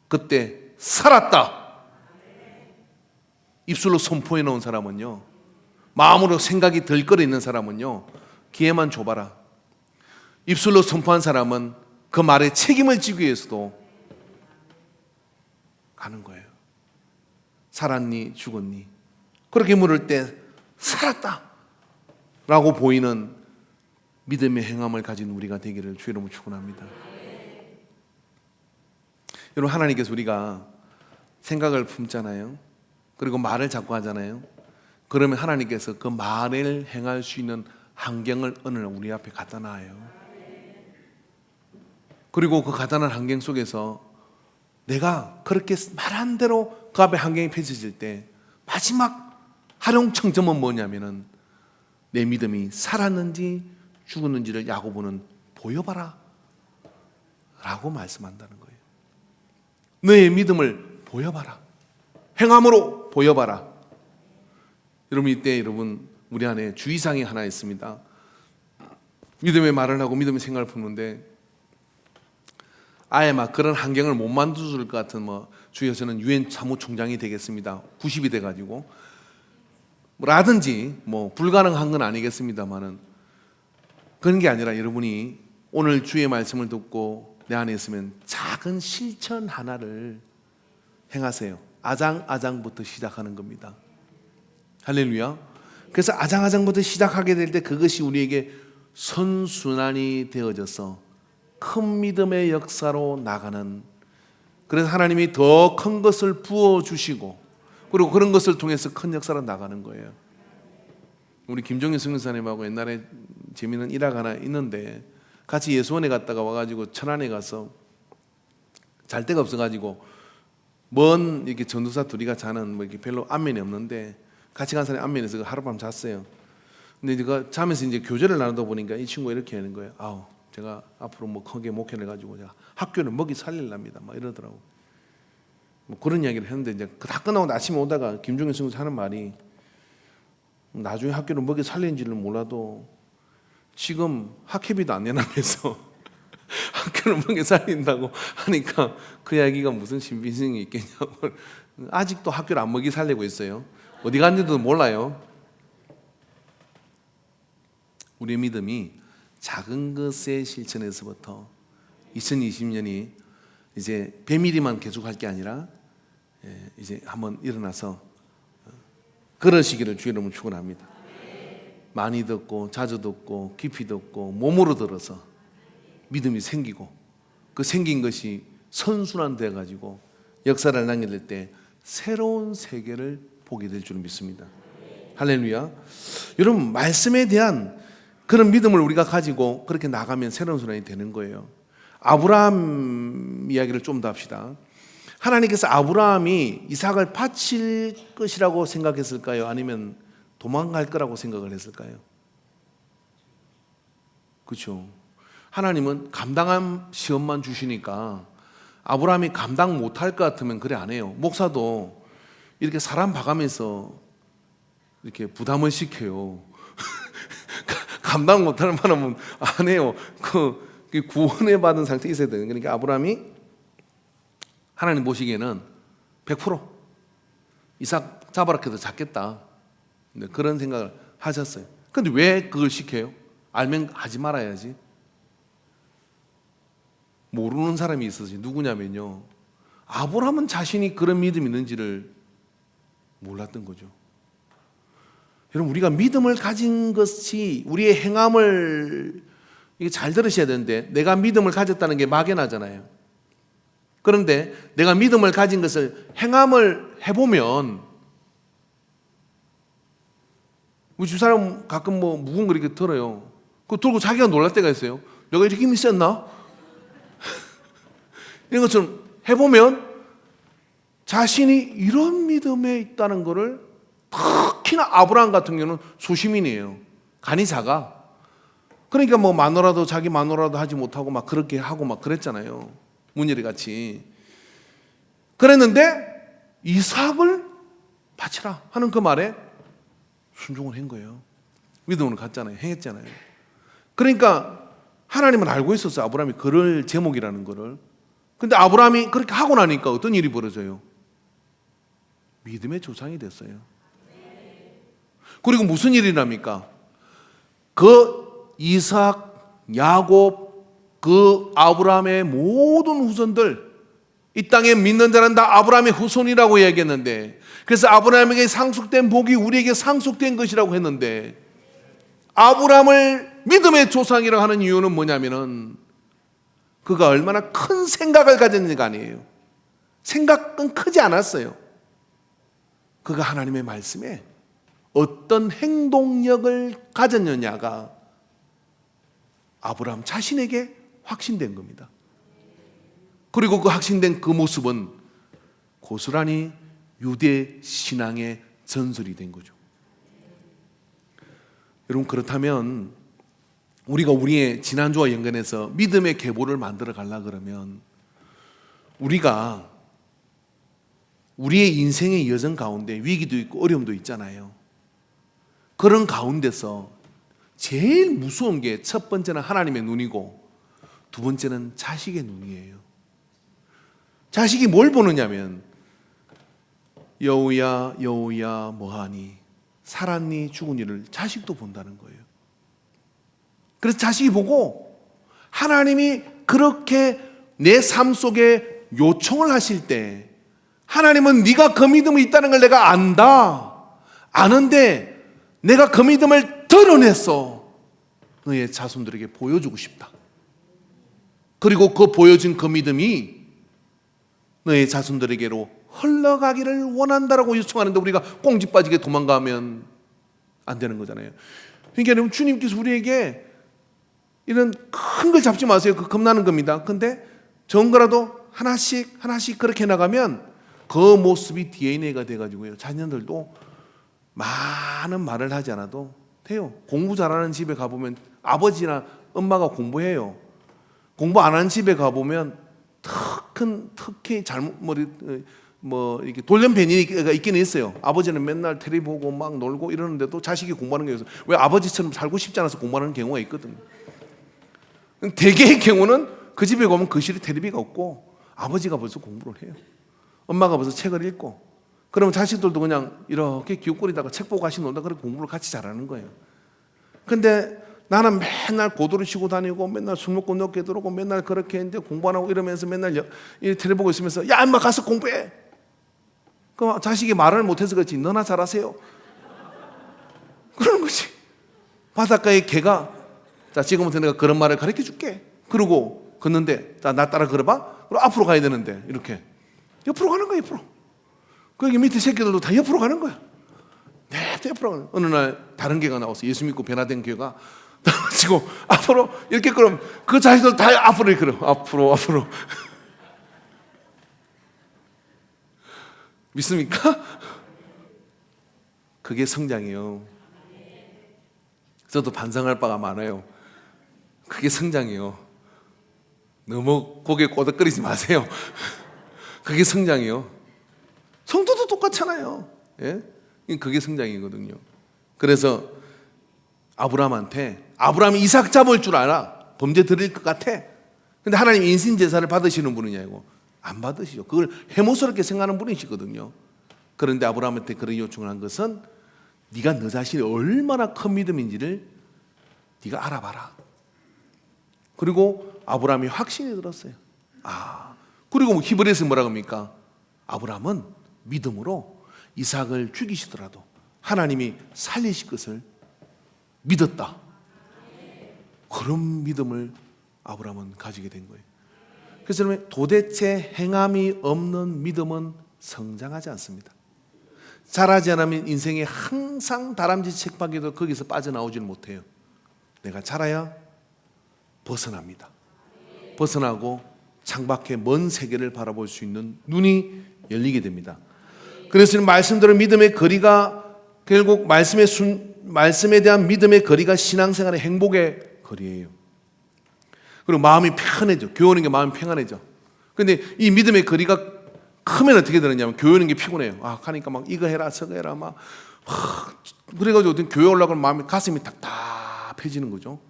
그때 살았다 입술로 선포해 놓은 사람은요, 마음으로 생각이 들끓어 있는 사람은요, 기회만 줘봐라. 입술로 선포한 사람은 그 말에 책임을 지기 위해서도 가는 거예요. 살았니 죽었니? 그렇게 물을 때 살았다 라고 보이는 믿음의 행함을 가진 우리가 되기를 주의 이름으로 축원합니다. 여러분, 하나님께서 우리가 생각을 품잖아요. 그리고 말을 자꾸 하잖아요. 그러면 하나님께서 그 말을 행할 수 있는 환경을 어느 날 우리 앞에 갖다 놔요. 그리고 그 가난한 환경 속에서 내가 그렇게 말한 대로 그 앞에 환경이 펼쳐질 때 마지막 활용청점은 뭐냐면은 내 믿음이 살았는지 죽었는지를 야고보는 보여봐라 라고 말씀한다는 거예요. 너의 믿음을 보여봐라. 행함으로 보여봐라. 여러분, 이때 여러분 우리 안에 주의사항이 하나 있습니다. 믿음의 말을 하고 믿음의 생각을 품는데 아예 막 그런 환경을 못 만들어줄 것 같은 주여 저는 유엔 사무총장이 되겠습니다. 90이 돼가지고 라든지 불가능한 건 아니겠습니다만은 그런 게 아니라 여러분이 오늘 주의 말씀을 듣고 내 안에 있으면 작은 실천 하나를 행하세요. 아장아장부터 시작하는 겁니다. 할렐루야. 그래서 아장아장부터 시작하게 될 때 그것이 우리에게 선순환이 되어져서 큰 믿음의 역사로 나가는, 그래서 하나님이 더 큰 것을 부어주시고 그리고 그런 것을 통해서 큰 역사로 나가는 거예요. 우리 김종인 선교사님하고 옛날에 재미있는 일화가 하나 있는데 같이 예수원에 갔다가 와가지고 천안에 가서 잘 데가 없어가지고 먼 이렇게 전도사 둘이가 자는 이렇게 별로 안면이 없는데 같이 간 사람이 안면에서 하룻밤 잤어요. 근데 제가 자면서 이제 교제를 나누다 보니까 이 친구가 이렇게 하는 거예요. 제가 앞으로 크게 목회를 해가지고 제가 학교를 먹이 살릴랍니다. 막 이러더라고. 그런 이야기를 했는데 이제 다 끝나고 아침에 오다가 김종인 선생님 하는 말이 나중에 학교를 먹이 살린지는 몰라도 지금 학회비도 안 내놔면서 학교를 먹이 살린다고 하니까 그 이야기가 무슨 신빙성이 있겠냐고. 아직도 학교를 안 먹이 살리고 있어요. 어디 갔는지도 몰라요. 우리의 믿음이 작은 것의 실천에서부터 2020년이 이제 배밀이만 계속할 게 아니라 이제 한번 일어나서 그러시기를 주의 이름으로 축원합니다. 많이 듣고 자주 듣고 깊이 듣고 몸으로 들어서 믿음이 생기고 그 생긴 것이 선순환되어 가지고 역사를 남길 때 새로운 세계를 보게 될 줄 믿습니다. 할렐루야. 여러분, 말씀에 대한 그런 믿음을 우리가 가지고 그렇게 나가면 새로운 순환이 되는 거예요. 아브라함 이야기를 좀 더 합시다. 하나님께서 아브라함이 이삭을 바칠 것이라고 생각했을까요? 아니면 도망갈 거라고 생각을 했을까요? 그렇죠. 하나님은 감당한 시험만 주시니까 아브라함이 감당 못할 것 같으면 그래 안 해요. 목사도 이렇게 사람 봐가면서 이렇게 부담을 시켜요. 감당 못할 만하면 안 해요. 그 구원을 받은 상태에 있어야 돼요. 그러니까 아브라함이 하나님 보시기에는 100% 이삭 잡아라 해도 잡겠다. 그런 생각을 하셨어요. 근데 왜 그걸 시켜요? 알면 하지 말아야지. 모르는 사람이 있어서 누구냐면요, 아브라함은 자신이 그런 믿음이 있는지를 몰랐던 거죠. 여러분, 우리가 믿음을 가진 것이 우리의 행함을, 이게 잘 들으셔야 되는데, 내가 믿음을 가졌다는 게 막연하잖아요. 그런데 내가 믿음을 가진 것을 행함을 해보면, 우리 집사람 가끔 무거운 거 이렇게 들어요. 그거 들고 자기가 놀랄 때가 있어요. 내가 이렇게 힘이 셌나? 이런 것처럼 해보면 자신이 이런 믿음에 있다는 것을, 특히나 아브라함 같은 경우는 소시민이에요. 간이 작아. 그러니까 마누라도 자기 마누라도 하지 못하고 막 그렇게 하고 막 그랬잖아요. 문예리 같이. 그랬는데 이삭을 바치라 하는 그 말에 순종을 한 거예요. 믿음을 갖잖아요. 행했잖아요. 그러니까 하나님은 알고 있었어요. 아브라함이 그럴 제목이라는 거를. 근데 아브라함이 그렇게 하고 나니까 어떤 일이 벌어져요? 믿음의 조상이 됐어요. 그리고 무슨 일이랍니까? 그 이삭, 야곱, 그 아브라함의 모든 후손들 이 땅에 믿는 자는 다 아브라함의 후손이라고 이야기했는데, 그래서 아브라함에게 상속된 복이 우리에게 상속된 것이라고 했는데, 아브라함을 믿음의 조상이라고 하는 이유는 뭐냐면은 그가 얼마나 큰 생각을 가졌는지가 아니에요. 생각은 크지 않았어요. 그가 하나님의 말씀에 어떤 행동력을 가졌느냐가 아브라함 자신에게 확신된 겁니다. 그리고 그 확신된 그 모습은 고스란히 유대 신앙의 전설이 된 거죠. 여러분, 그렇다면 우리가 우리의 지난주와 연관해서 믿음의 계보를 만들어 가려고 그러면 우리가 우리의 인생의 여정 가운데 위기도 있고 어려움도 있잖아요. 그런 가운데서 제일 무서운 게 첫 번째는 하나님의 눈이고 두 번째는 자식의 눈이에요. 자식이 뭘 보느냐면 여우야 여우야 뭐하니, 살았니 죽은이를 자식도 본다는 거예요. 그래서 자식이 보고 하나님이 그렇게 내 삶 속에 요청을 하실 때 하나님은 네가 그 믿음이 있다는 걸 내가 안다, 아는데 내가 그 믿음을 드러냈어, 너의 자손들에게 보여주고 싶다. 그리고 그 보여준 그 믿음이 너의 자손들에게로 흘러가기를 원한다라고 요청하는데 우리가 꽁지 빠지게 도망가면 안 되는 거잖아요. 그러니까 여러분, 주님께서 우리에게 이런 큰 걸 잡지 마세요. 그 겁나는 겁니다. 근데 적은 거라도 하나씩 하나씩 그렇게 나가면 그 모습이 DNA가 돼가지고요, 자녀들도 많은 말을 하지 않아도 돼요. 공부 잘하는 집에 가보면 아버지나 엄마가 공부해요. 공부 안 하는 집에 가보면 특히 잘못 이렇게 돌연변이가 있기는 있어요. 아버지는 맨날 텔레비 보고 막 놀고 이러는데도 자식이 공부하는 게 있어요. 왜? 아버지처럼 살고 싶지 않아서 공부하는 경우가 있거든요. 대개의 경우는 그 집에 가면 거실에 텔레비가 없고 아버지가 벌써 공부를 해요. 엄마가 벌써 책을 읽고, 그러면 자식들도 그냥 이렇게 기웃거리다가 책 보고 같이 놀다 그렇게 공부를 같이 잘하는 거예요. 근데 나는 맨날 고도를 치고 다니고 맨날 술 먹고 늦게 들어오고 맨날 그렇게 했는데 공부 안 하고 이러면서 맨날 텔레비 보고 있으면서 야 엄마 가서 공부해. 그 자식이 말을 못해서 그렇지 너나 잘하세요. 그러는 거지. 바닷가에 개가 자 지금부터 내가 그런 말을 가르쳐 줄게. 그러고 걷는데 자 나 따라 걸어봐. 그리고 앞으로 가야 되는데 이렇게 옆으로 가는 거야. 옆으로. 거기 밑에 새끼들도 다 옆으로 가는 거야. 네, 옆으로 가는 거야. 어느 날 다른 개가 나와서 예수 믿고 변화된 개가 나와가지고 앞으로 이렇게 그럼 그 자식들 다 앞으로 이렇게 걸어. 앞으로 믿습니까? 그게 성장이에요. 저도 반성할 바가 많아요. 그게 성장이에요. 너무 고개 꼬덕거리지 마세요. 그게 성장이에요. 성도도 똑같잖아요. 예? 그게 성장이거든요. 그래서 아브라함이 이삭 잡을 줄 알아. 범죄 드릴 것 같아. 근데 하나님 인신 제사를 받으시는 분이냐고. 안 받으시죠. 그걸 해모스럽게 생각하는 분이시거든요. 그런데 아브라함한테 그런 요청을 한 것은 네가 너 자신이 얼마나 큰 믿음인지를 네가 알아봐라. 그리고 아브라함이 확신이 들었어요. 그리고 히브리서에 뭐라고 합니까? 아브라함은 믿음으로 이삭을 죽이시더라도 하나님이 살리실 것을 믿었다. 그런 믿음을 아브라함은 가지게 된 거예요. 그래서 여러분, 도대체 행함이 없는 믿음은 성장하지 않습니다. 자라지 않으면 인생에 항상 다람쥐 책박이도 거기서 빠져나오지는 못해요. 내가 자라야 벗어납니다. 벗어나고 창밖에 먼 세계를 바라볼 수 있는 눈이 열리게 됩니다. 그래서 말씀대로 믿음의 거리가 결국 말씀에 대한 믿음의 거리가 신앙생활의 행복의 거리예요. 그리고 마음이 편해져. 교회 오는 게 마음이 평안해져. 근데 이 믿음의 거리가 크면 어떻게 되느냐면 교회 오는 게 피곤해요. 가니까 막 이거 해라 저거 해라 막 그래가지고 어떤 교회 올라가면 마음이 가슴이 답답해지는 거죠.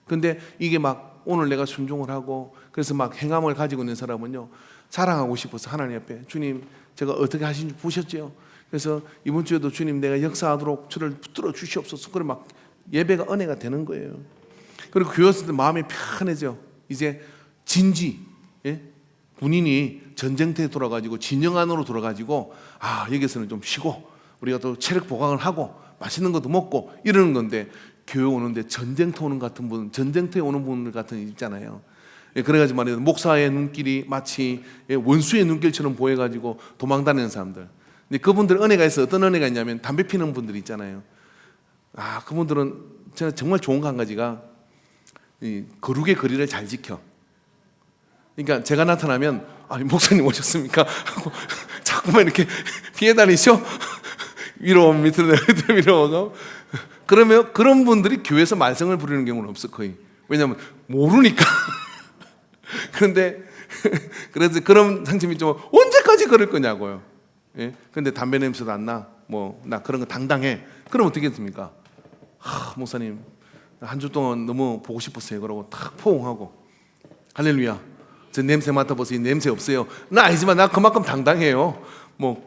근데 이게 막 오늘 내가 순종을 하고 그래서 막 행함을 가지고 있는 사람은요, 자랑하고 싶어서 하나님 앞에 주님 제가 어떻게 하신지 보셨죠? 그래서 이번 주에도 주님 내가 역사하도록 저를 붙들어 주시옵소서. 그럼 막 예배가 은혜가 되는 거예요. 그리고 교회 왔을 때 마음이 편해져. 이제 진지, 군인이 전쟁터에 돌아가지고 진영 안으로 돌아가지고 여기서는 좀 쉬고 우리가 또 체력 보강을 하고 맛있는 것도 먹고 이러는 건데, 교회 오는데 전쟁터 오는 같은 분, 전쟁터에 오는 분들 같은 있잖아요. 그래가지고 말이야, 목사의 눈길이 마치 원수의 눈길처럼 보여가지고 도망다니는 사람들. 근데 그분들 은혜가 있어. 어떤 은혜가 있냐면 담배 피는 분들 있잖아요. 그분들은 정말 좋은 거 한 가지가 이 거룩의 거리를 잘 지켜. 그러니까 제가 나타나면 목사님 오셨습니까? 하고 자꾸만 이렇게 피해 다니셔. 위로 밑으로 위로 오고. 그러면 그런 분들이 교회에서 말썽을 부리는 경우는 없어, 거의. 왜냐하면 모르니까. 그런데 그래서 그런 상심이 좀 언제까지 그럴 거냐고요. 예? 근데 담배 냄새도 안 나. 나 그런 거 당당해. 그럼 어떻게 했습니까? 목사님 한 주 동안 너무 보고 싶었어요. 그러고 탁 포옹하고, 할렐루야, 저 냄새 맡아보세요. 냄새 없어요. 나 아니지만 나 그만큼 당당해요.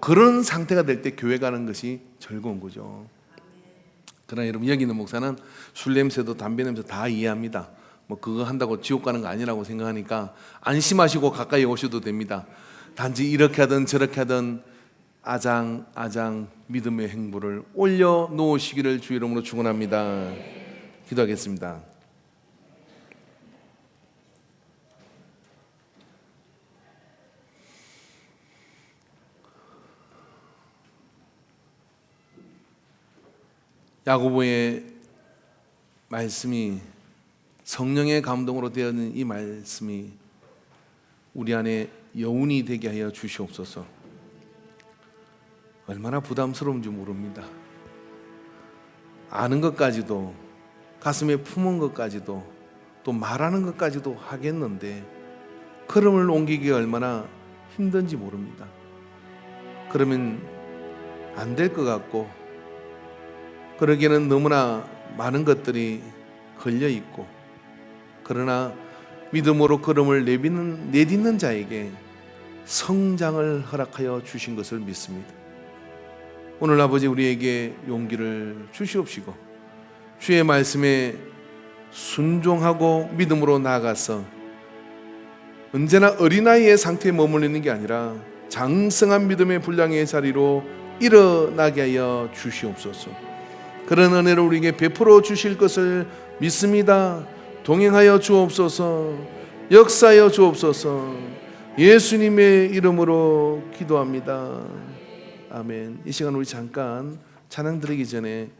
그런 상태가 될 때 교회 가는 것이 즐거운 거죠. 그러나 여러분, 여기 있는 목사는 술 냄새도 담배 냄새 다 이해합니다. 그거 한다고 지옥 가는 거 아니라고 생각하니까 안심하시고 가까이 오셔도 됩니다. 단지 이렇게 하든 저렇게 하든 아장 믿음의 행보를 올려놓으시기를 주 이름으로 축원합니다. 기도하겠습니다. 야고보의 말씀이, 성령의 감동으로 되어진 이 말씀이 우리 안에 여운이 되게 하여 주시옵소서. 얼마나 부담스러운지 모릅니다. 아는 것까지도, 가슴에 품은 것까지도, 또 말하는 것까지도 하겠는데 걸음을 옮기기가 얼마나 힘든지 모릅니다. 그러면 안 될 것 같고, 그러기에는 너무나 많은 것들이 걸려있고, 그러나 믿음으로 걸음을 내딛는 자에게 성장을 허락하여 주신 것을 믿습니다. 오늘 아버지, 우리에게 용기를 주시옵시고 주의 말씀에 순종하고 믿음으로 나아가서 언제나 어린아이의 상태에 머물리는 게 아니라 장성한 믿음의 분량의 자리로 일어나게 하여 주시옵소서. 그런 은혜를 우리에게 베풀어 주실 것을 믿습니다. 동행하여 주옵소서. 역사하여 주옵소서. 예수님의 이름으로 기도합니다. 아멘. 이 시간 우리 잠깐 찬양 드리기 전에